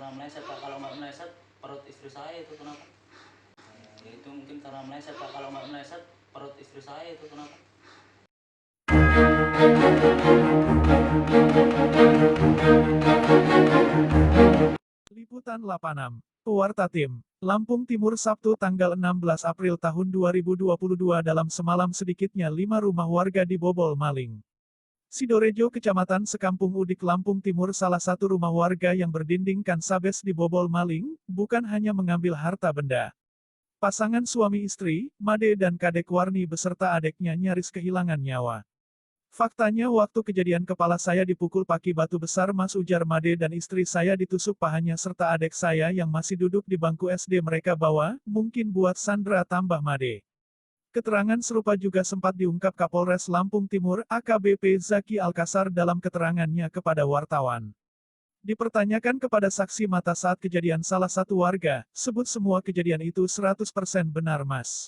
karena meleset Pak. Kalau nggak meleset perut istri saya itu kenapa? Ya itu mungkin karena meleset Pak. Kalau nggak meleset perut istri saya itu kenapa? Liputan 86, Pewarta Tim, Lampung Timur Sabtu tanggal 16 April tahun 2022 dalam semalam sedikitnya 5 rumah warga dibobol maling. Sidorejo Kecamatan Sekampung Udik Lampung Timur salah satu rumah warga yang berdindingkan sabes dibobol maling, bukan hanya mengambil harta benda. Pasangan suami istri, Made dan Kadek Warni beserta adiknya nyaris kehilangan nyawa. Faktanya waktu kejadian kepala saya dipukul pakai batu besar Mas, ujar Made, dan istri saya ditusuk pahanya serta adik saya yang masih duduk di bangku SD mereka bawa, mungkin buat Sandra, tambah Made. Keterangan serupa juga sempat diungkap Kapolres Lampung Timur AKBP Zaki Alkasar dalam keterangannya kepada wartawan. Dipertanyakan kepada saksi mata saat kejadian salah satu warga, sebut semua kejadian itu 100% benar Mas.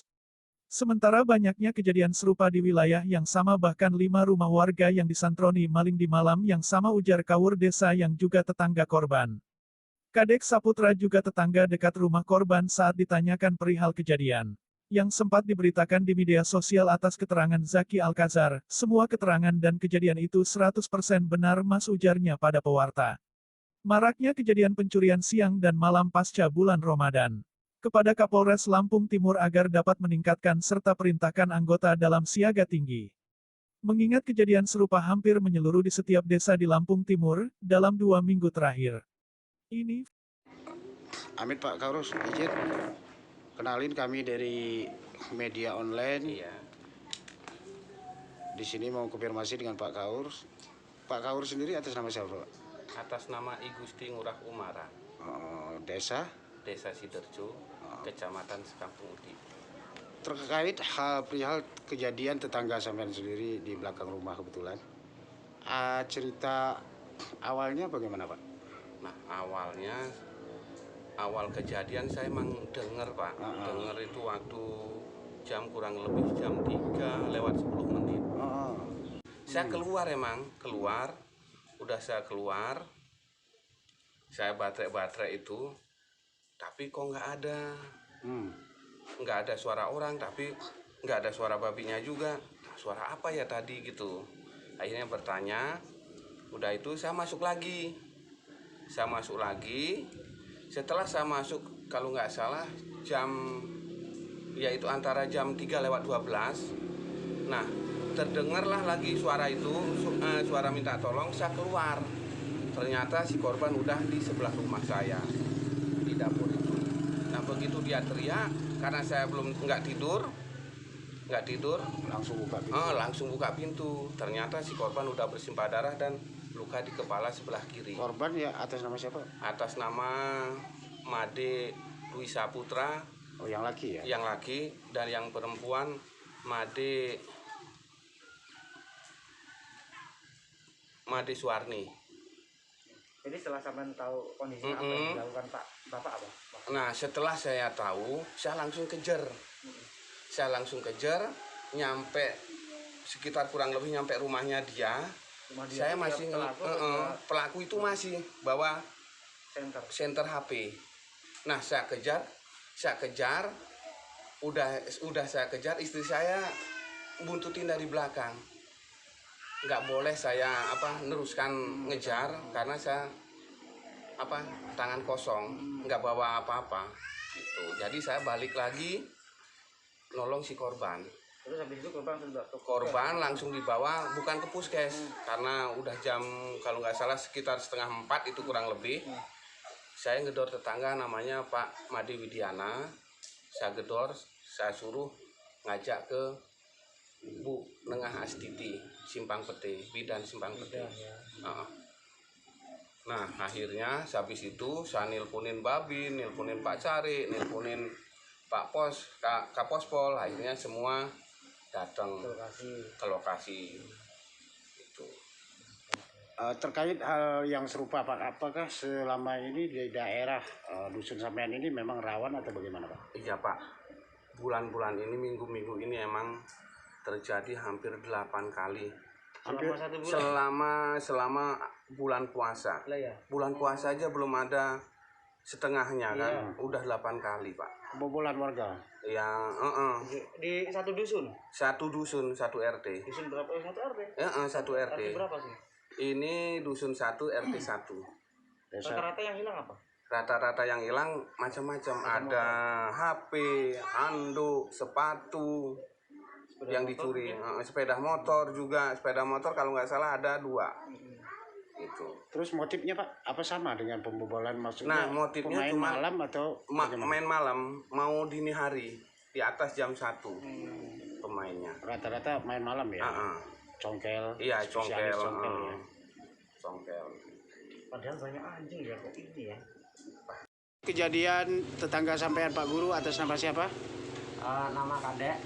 Sementara banyaknya kejadian serupa di wilayah yang sama, bahkan 5 rumah warga yang disantroni maling di malam yang sama, ujar Kawur Desa yang juga tetangga korban. Kadek Saputra juga tetangga dekat rumah korban saat ditanyakan perihal kejadian yang sempat diberitakan di media sosial atas keterangan Zaki Alkazar, semua keterangan dan kejadian itu 100% benar Mas, ujarnya pada pewarta. Maraknya kejadian pencurian siang dan malam pasca bulan Ramadan. Kepada Kapolres Lampung Timur agar dapat meningkatkan serta perintahkan anggota dalam siaga tinggi. Mengingat kejadian serupa hampir menyeluruh di setiap desa di Lampung Timur, dalam 2 minggu terakhir. Ini Amit Pak Kaurus, izin kenalin, kami dari media online. Iya. Di sini mau konfirmasi dengan Pak Kaurus. Pak Kaurus sendiri atas nama siapa Pak? Atas nama I Gusti Ngurah Umara, Desa? Desa Sidorejo, Kecamatan Sekampung Udik. Terkait perihal kejadian tetangga sampean sendiri di belakang rumah kebetulan, cerita awalnya bagaimana Pak? Nah, awal kejadian saya emang dengar Pak. Dengar itu waktu jam kurang lebih jam 3 lewat 10 menit. Saya keluar, udah saya keluar, saya baterai itu, tapi kok nggak ada. Nggak ada suara orang, tapi nggak ada suara babinya juga. Suara apa ya tadi gitu. Akhirnya bertanya, udah itu saya masuk lagi. Setelah saya masuk, kalau nggak salah yaitu antara jam 3 lewat 12. Nah, terdengarlah lagi suara itu, suara minta tolong. Saya keluar, ternyata si korban udah di sebelah rumah saya, di dapur itu. Nah, begitu dia teriak, karena saya nggak tidur, langsung buka pintu. Ternyata si korban udah bersimpah darah dan luka di kepala sebelah kiri. Korban ya atas nama siapa? Atas nama Made Dwi Saputra. Oh, yang laki ya? Yang laki, dan yang perempuan Made Suwarni. Jadi setelah sampean tahu kondisinya apa yang dilakukan Bapak apa? Nah, setelah saya tahu, saya langsung kejar. Nyampe sekitar kurang lebih nyampe rumahnya dia. Saya masih pelaku itu masih bawa senter HP. Nah, saya kejar. Udah saya kejar, istri saya buntutin dari belakang. Nggak boleh saya neruskan ngejar karena saya tangan kosong, nggak bawa apa-apa gitu. Jadi saya balik lagi nolong si korban. Terus habis itu Korban langsung dibawa, bukan ke puskes, karena udah jam kalau nggak salah sekitar 3:30 itu kurang lebih. Saya ngedor tetangga namanya Pak Made Widiana. Saya gedor, saya suruh ngajak ke Bu Nengah Astiti, Simpang Pete, Bidan Simpang Pete. Nah, akhirnya habis itu saya nelponin Babin, nelponin Pak Cari, nelponin Pak Kapospol. Akhirnya semua datang ke lokasi itu. Terkait hal yang serupa Pak, apakah selama ini di daerah dusun sampean ini memang rawan atau bagaimana Pak? Iya Pak, bulan-bulan ini, minggu-minggu ini emang terjadi hampir 8 kali. Selama bulan puasa. Bulan puasa aja belum ada setengahnya kan Iya. udah 8 kali Pak. Kebobolan warga. Yang Di satu dusun. satu dusun satu RT. Dusun berapa? Satu RT. Satu RT. RT berapa sih? Ini dusun 1 RT 1. Desa. Rata-rata yang hilang apa? Rata-rata yang hilang macam-macam. Ada HP, handuk, sepatu Sepeda yang motor dicuri. mungkin? Sepeda motor juga. Sepeda motor kalau nggak salah ada 2. Itu. Terus motifnya Pak, apa sama dengan pembobolan Nah, maksudnya? motifnya pemain cuma malam atau bagaimana? main malam, mau dini hari di atas jam 1 pemainnya. Rata-rata main malam ya? Congkel. Iya, spesialis congkel. congkel ya. Congkel. Padahal banyak anjing ya kok ini ya. Kejadian tetangga sampean Pak Guru atas nama siapa? Nama Kadek.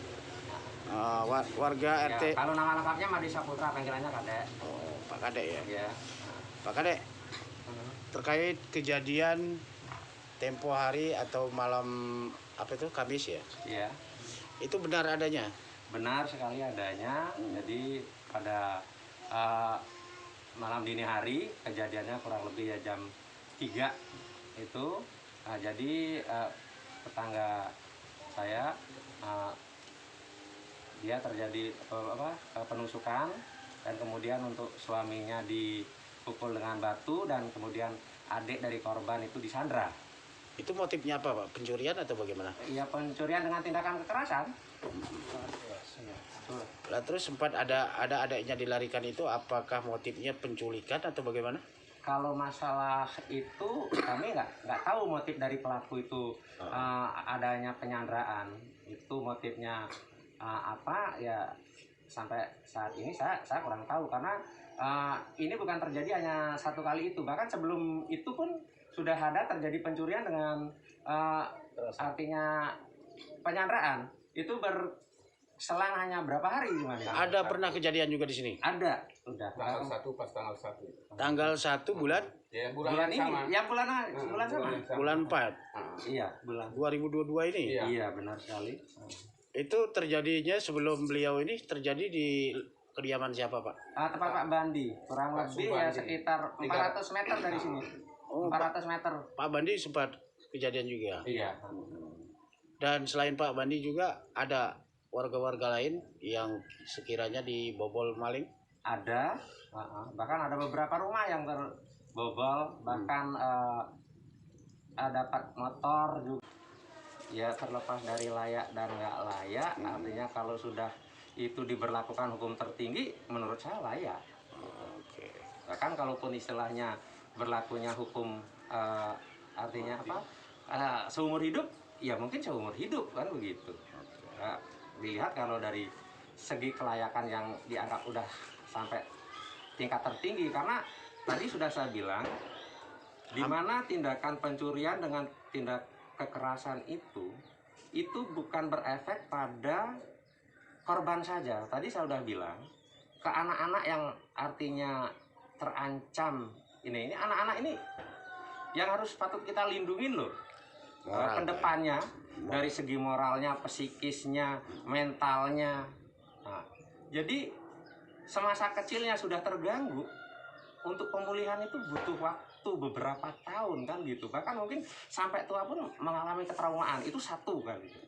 Warga RT. Ya, kalau nama lengkapnya Madi Saputra, panggilannya Kadek. Oh, Pak Kadek ya. Ya. Pak Kadek, terkait kejadian tempo hari atau malam apa itu Kamis ya? Iya. Itu benar adanya? Benar sekali adanya. Jadi pada malam dini hari kejadiannya kurang lebih ya jam 3 itu. Nah, jadi tetangga saya dia terjadi penusukan dan kemudian untuk suaminya dipukul dengan batu dan kemudian adik dari korban itu disandra. Itu motifnya apa Pak? Pencurian atau bagaimana? Ya pencurian dengan tindakan kekerasan. Lah terus sempat ada adiknya dilarikan itu, apakah motifnya penculikan atau bagaimana? Kalau masalah itu kami nggak tahu motif dari pelaku itu adanya penyanderaan. Itu motifnya apa ya sampai saat ini saya kurang tahu karena ini bukan terjadi hanya satu kali itu, bahkan sebelum itu pun sudah ada terjadi pencurian dengan artinya penyanderaan itu berselang hanya berapa hari gimana? Ada pernah kejadian juga di sini? Ada, udah. Tanggal 1 pas tanggal 1. Tanggal 1 bulan Ya, Bulan yang ini, sama. ya bulan sama. bulan 4 Iya, bulan. 2022 ini. Iya. Iya, benar sekali. Itu terjadinya sebelum beliau ini terjadi di kediaman siapa Pak? Tempat Pak Bandi, kurang Pak lebih ya Subandi. sekitar 400 meter dari sini. Oh, 400 meter. Pak Bandi sempat kejadian juga. Iya. Dan selain Pak Bandi juga ada warga-warga lain yang sekiranya dibobol maling. Ada, bahkan ada beberapa rumah yang terbobol, bahkan dapat motor juga. Ya terlepas dari layak dan nggak layak, artinya kalau sudah itu diberlakukan hukum tertinggi, menurut saya layak. Oke. Bahkan kalaupun istilahnya berlakunya hukum artinya apa seumur hidup, ya mungkin seumur hidup kan begitu. Ya, dilihat kalau dari segi kelayakan yang dianggap udah sampai tingkat tertinggi, karena tadi sudah saya bilang di mana tindakan pencurian dengan tindak kekerasan itu bukan berefek pada korban saja. Tadi saya sudah bilang ke anak-anak yang artinya terancam ini anak-anak ini yang harus patut kita lindungin loh. Kedepannya dari segi moralnya, psikisnya, mentalnya. Nah, jadi semasa kecilnya sudah terganggu, untuk pemulihan itu butuh waktu beberapa tahun kan gitu. Bahkan mungkin sampai tua pun mengalami ketraumaan. Itu satu kan gitu.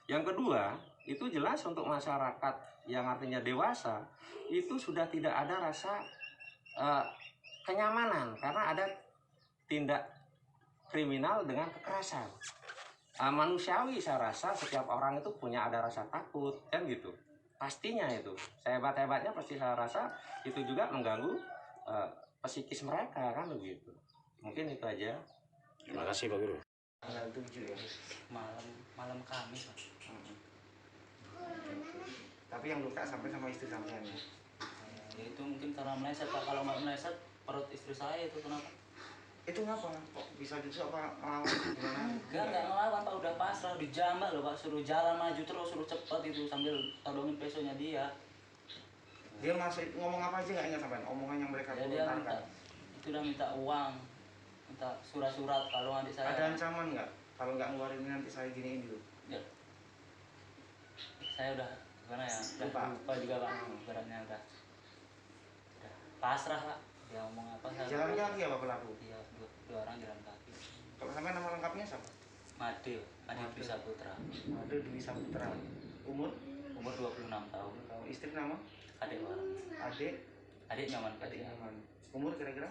Yang kedua, itu jelas untuk masyarakat yang artinya dewasa itu sudah tidak ada rasa kenyamanan karena ada tindak kriminal dengan kekerasan. Manusiawi saya rasa setiap orang itu punya ada rasa takut kan gitu. Pastinya itu. Sehebat-hebatnya pasti saya rasa itu juga mengganggu psikis mereka kan begitu. Mungkin itu aja. Terima kasih Pak Guru. Tanggal 7 ya. Malam Kamis, Pak. Tapi yang luka sampai sama istri sampean ya. Ya itu mungkin karena meleset, Pak. Kalau nggak meleset perut istri saya itu kenapa? Itu ngapa? Kok bisa gitu apa ngelawan gimana? Enggak ngelawan, Pak. Udah pasrah, dijambak loh, Pak. Suruh jalan maju terus, suruh cepet itu sambil todongin pesonya dia. Dia masih ngomong apa aja nggak ingat sampean? Omongan yang mereka Ya, dia minta, lontarkan. itu udah minta uang, minta surat-surat kalau adik saya. Ada ancaman nggak? Kalau nggak ngeluarin ini nanti saya giniin dulu. Ya. Saya udah gimana ya? Udah lupa juga, Pak. Beratnya udah pasrah, Pak. Dia ngomong apa saya. Jalan kaki apa pelaku? Iya, dua orang jalan kaki. Kalau sampean Ade Dwi Saputra. Ade Dwi Saputra. Umur Umur 26 tahun. istri nama Adik orang. Adik nyaman. Adik Nyaman. Umur kira-kira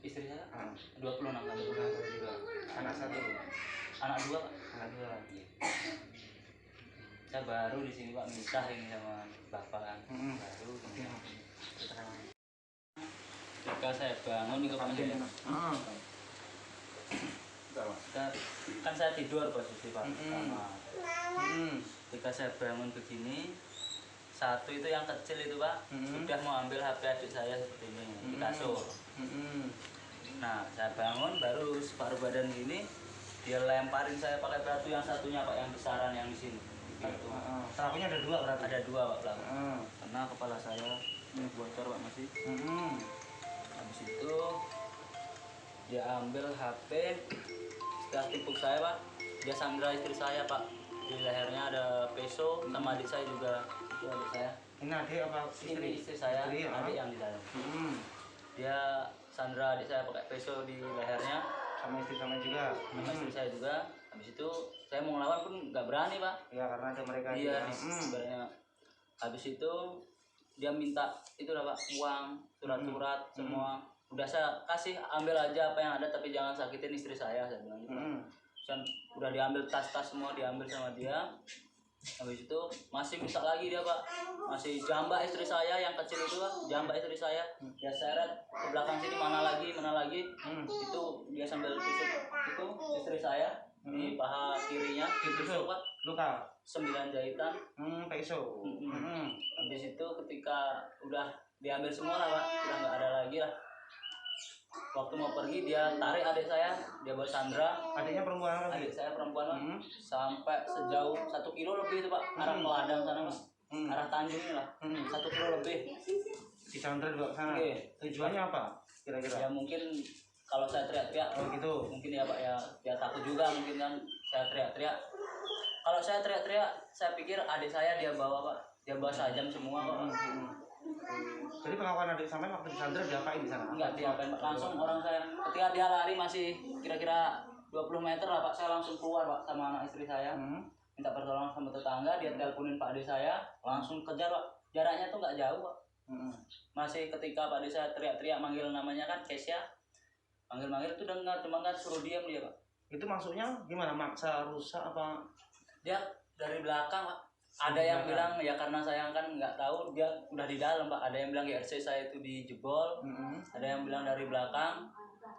Istri saya 26 26 tahun. tahun juga. Anak satu. Anak dua Pak. Anak dua. Iya. Saya baru di sini Pak, misah ini sama bapak. Baru kemudian. Ketika saya bangun itu Pak, kan saya tidur posisi Pak pertama. Ketika saya bangun begini, satu itu yang kecil itu Pak sudah mau ambil HP adik saya seperti ini di kasur. Nah saya bangun baru separuh badan gini, dia lemparin saya pakai batu, yang satunya Pak yang besaran yang di sini. Gitu. Pelakunya ada dua berarti? Ada dua Pak pelaku. Karena kepala saya ini bocor Pak masih. Habis itu dia ambil HP, setelah tipu saya Pak, dia sandra istri saya Pak. Di lehernya ada peso, sama adik saya juga. Itu adik saya. Ini adik apa Ini istri saya, adik yang di dalam. Dia sandra adik saya pakai peso di lehernya. Sama istri sama juga. Sama istri saya juga. Habis itu saya mau ngelawan pun nggak berani Pak. Ya karena ada mereka. Iya, sebenarnya. Habis itu dia minta itu lah Pak, uang, surat-surat semua. Udah saya kasih, ambil aja apa yang ada tapi jangan sakitin istri saya bilang gitu. Dan udah diambil tas-tas semua, diambil sama dia. Habis itu masih minta lagi dia Pak, masih jambak istri saya yang kecil itu Pak, jambak istri saya. Dia seret ke belakang sini, mana lagi. Itu dia sambil tusuk itu istri saya di paha kirinya, ditusuk Pak, Luka 9 jahitan. Peso. Habis itu ketika udah diambil semua lah Pak, udah nggak ada lagi lah. Waktu mau pergi dia tarik adik saya, dia bawa sandra. Adiknya perempuan lagi? Adik saya perempuan Pak, sampai sejauh 1 kilo lebih itu Pak, arah Peladang sana Pak, arah Tanjung ini lah, 1 kilo lebih. Di Sandra dibawa ke sana. Tujuannya apa kira-kira? Ya mungkin kalau saya teriak-teriak, gitu. mungkin ya Pak ya, dia takut juga mungkin kan saya teriak-teriak. Kalau saya teriak-teriak, saya pikir adik saya dia bawa Pak, dia bawa sajam semua Pak. Jadi pengakuan adik sampean waktu di Sandra diapain di sana? Enggak diapain Pak, langsung orang saya ketika dia lari masih kira-kira 20 meter lah Pak, saya langsung keluar Pak sama anak istri saya. Minta pertolongan sama tetangga, dia teleponin Pak adik saya, langsung kejar Pak. Jaraknya tuh nggak jauh Pak. Masih ketika Pak adik saya teriak-teriak manggil namanya kan Kesya, manggil itu dengar, cuma kan suruh diam dia Pak. Itu maksudnya gimana? Maksa rusak apa? Dia dari belakang Pak. Ada yang bilang ya karena saya kan nggak tahu, dia udah di dalam Pak. Ada yang bilang GRC saya itu dijebol, ada yang bilang dari belakang,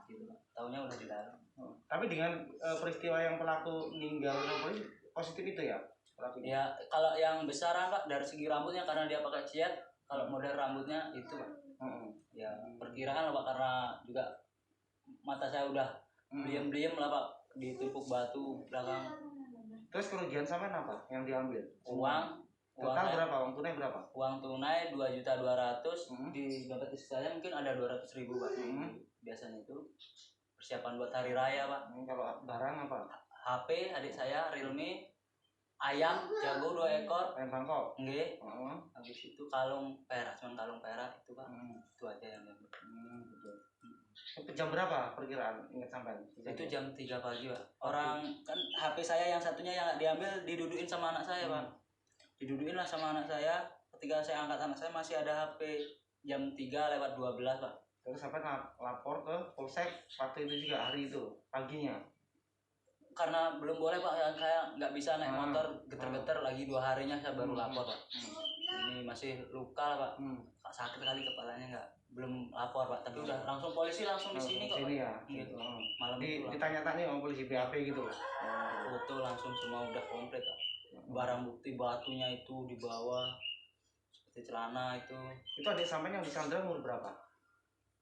gitu Pak. Taunya udah di dalam. Tapi dengan peristiwa yang pelaku meninggal positif itu ya? Pelakunya? Ya kalau yang besaran Pak dari segi rambutnya karena dia pakai ciat, kalau model rambutnya itu Pak. Ya perkiraan lah Pak, karena juga mata saya udah diam-diam lah Pak, ditimpuk batu belakang. Terus kerugian sampean apa yang diambil? Uang. Total berapa? Uang tunai berapa? Uang tunai 2.200.000, di dompet istri saya mungkin ada 200.000 Pak. Biasanya itu persiapan buat hari raya Pak. Kalau barang apa? HP adik saya Realme, ayam jago 2 ekor. Ayam Bangkok. Nggih. Habis itu kalung perak, cuman kalung perak itu Pak. Itu aja yang diambil. Jam berapa perkiraan ingat sampean? Itu jam 3 pagi Pak. Orang kan HP saya yang satunya yang nggak diambil didudukin sama anak saya Pak. Didudukin lah sama anak saya. Ketika saya angkat anak saya masih ada HP. Jam 3:12 Pak. Terus sampai lapor ke polsek waktu itu juga, hari itu paginya? Karena belum boleh Pak, saya nggak bisa naik motor geter-geter lagi 2 harinya saya baru lapor Pak. Ini masih luka Pak. Sakit kali kepalanya, nggak belum lapor Pak, tapi udah langsung polisi langsung di sini kok. Sini ya. Gitu. Malam itu ditanya-tanya sama polisi BAP gitu. Foto langsung semua udah komplit Pak. Barang bukti batunya itu di bawah, seperti celana itu. Itu adik sampean yang di Sandra umur berapa?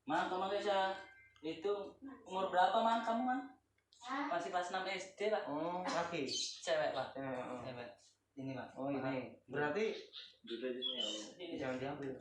Man, kamu bisa itu umur berapa Man kamu Man? Masih kelas 6 SD Pak. Oh, laki. Cewek Pak. Cewek. Ini Pak. Oh ini. Berarti ini jangan diambil.